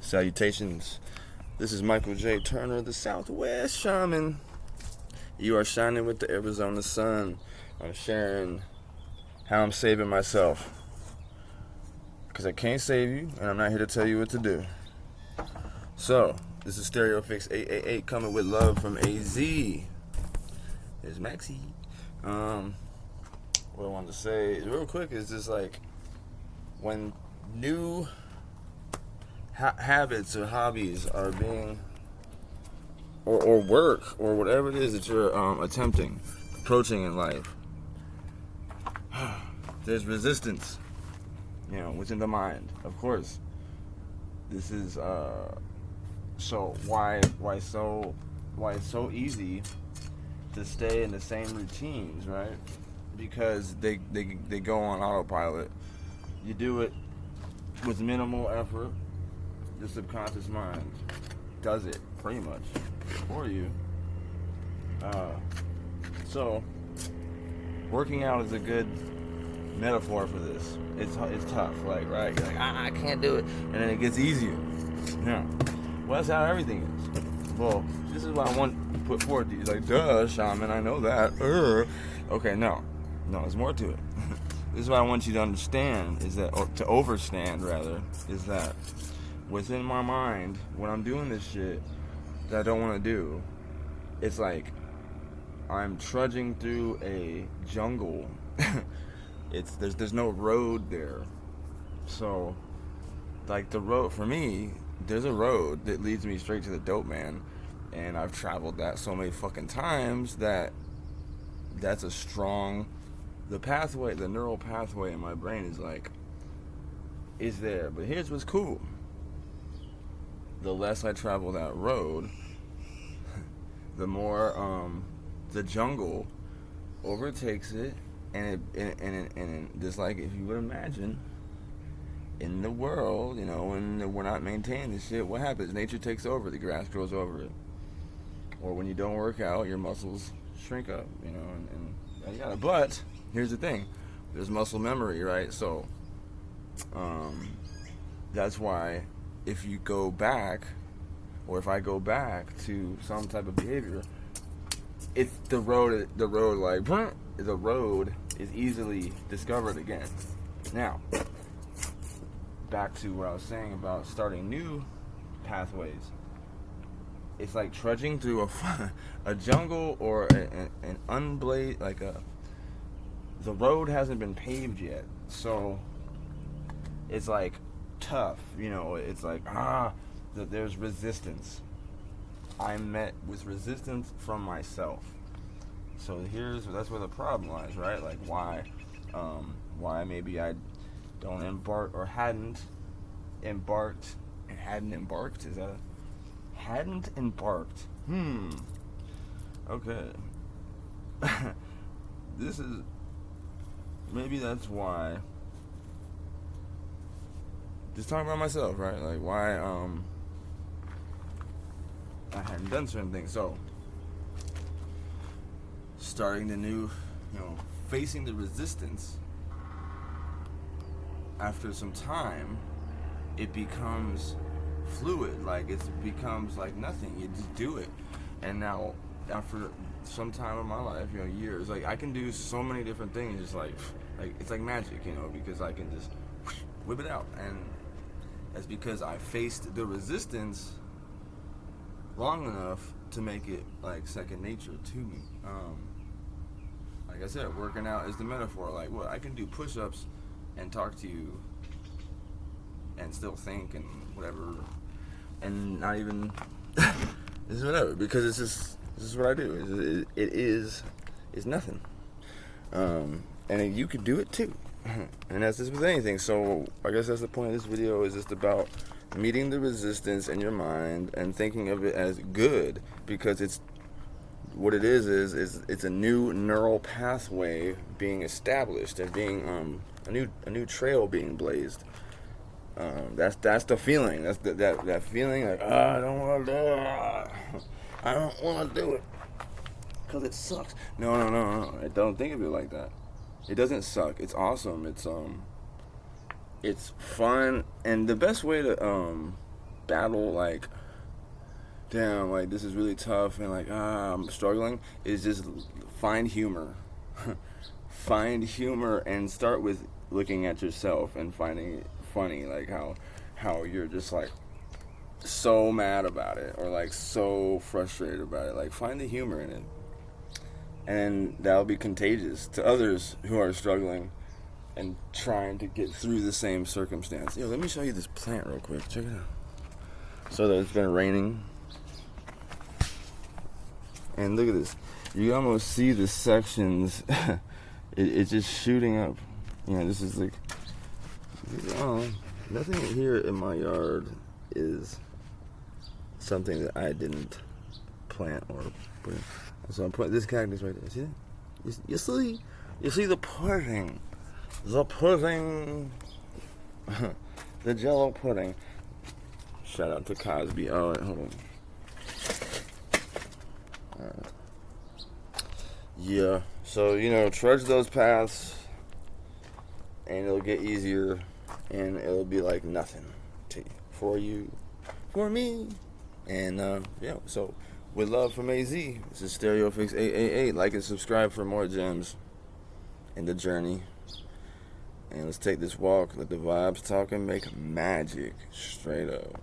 Salutations. This is Michael J. Turner, the Southwest Shaman. You are shining with the Arizona sun. I'm sharing how I'm saving myself. Because I can't save you, and I'm not here to tell you what to do. So, this is StereoPHX 888 coming with love from AZ. There's Maxie. What I wanted to say real quick is just like, when new habits or hobbies are being, or work, or whatever it is that you're approaching in life, there's resistance, within the mind. Of course, this is so why it's so easy to stay in the same routines, right? Because they go on autopilot. You do it with minimal effort. The subconscious mind does it pretty much for you. So working out is a good metaphor for this. It's tough, like, right? You're like, I can't do it, and then it gets easier. Yeah. Well, that's how everything is. Well, this is what I want to put forward to you. Like, duh, Shaman, I know that. Okay, no, there's more to it. This is what I want you to understand, is that, or to overstand rather, is that within my mind, when I'm doing this shit that I don't want to do, it's like I'm trudging through a jungle. There's no road there. So, like, the road for me, there's a road that leads me straight to the dope man, and I've traveled that so many fucking times that's a strong, the neural pathway in my brain is there. But here's what's cool. The less I travel that road, the more the jungle overtakes it, and just like, if you would imagine, in the world, when we're not maintaining this shit, what happens? Nature takes over. The grass grows over it. Or when you don't work out, your muscles shrink up, and yada. But here's the thing: there's muscle memory, right? So that's why if you go back, or if I go back to some type of behavior, it's the road is easily discovered again. Now, back to what I was saying about starting new pathways. It's like trudging through a jungle, or an unblazed, the road hasn't been paved yet, so it's like tough, it's like, there's resistance. I'm met with resistance from myself. So that's where the problem lies, right? Like, why maybe I don't embark, or hadn't embarked. Is that hadn't embarked? Okay. Maybe that's why. Just talking about myself, right? Like, why I hadn't done certain things. So starting the new, facing the resistance, after some time, it becomes fluid. Like, it becomes like nothing. You just do it. And now, after some time in my life, years, like, I can do so many different things, just like it's like magic, because I can just whip it out. And that's because I faced the resistance long enough to make it like second nature to me. Like I said, working out is the metaphor. Like, what, I can do push-ups and talk to you and still think and whatever, and not even this is whatever, because this is what I do. It's nothing, and you can do it too. And that's just with anything. So I guess that's the point of this video, is just about meeting the resistance in your mind and thinking of it as good, because it's what it is it's a new neural pathway being established, and being a new trail being blazed. That's the feeling. That's that feeling, like, I don't want to do it. I don't want to do it because it sucks. No. I don't think of it like that. It doesn't suck. It's awesome. It's fun, and the best way to battle, like, damn, like, this is really tough, and like, I'm struggling, is just find humor. Find humor and start with looking at yourself and finding it funny, like how you're just like so mad about it, or like so frustrated about it. Like, find the humor in it, and that'll be contagious to others who are struggling and trying to get through the same circumstance. Yo, let me show you this plant real quick. Check it out. So it's been raining, and look at this. You almost see the sections. It's just shooting up. You know, this is like, nothing here in my yard is something that I didn't plant or put in. So I'm putting this cactus right there. See that? You see the pudding. The pudding. The Jello pudding. Shout out to Cosby. Oh, wait, hold on. Alright. Yeah. So, you know, trudge those paths, and it'll get easier, and it'll be like nothing to you, for me. And yeah, so with love from AZ, this is StereoPHX 888. Like and subscribe for more gems in the journey. And let's take this walk, let the vibes talk, and make magic straight up.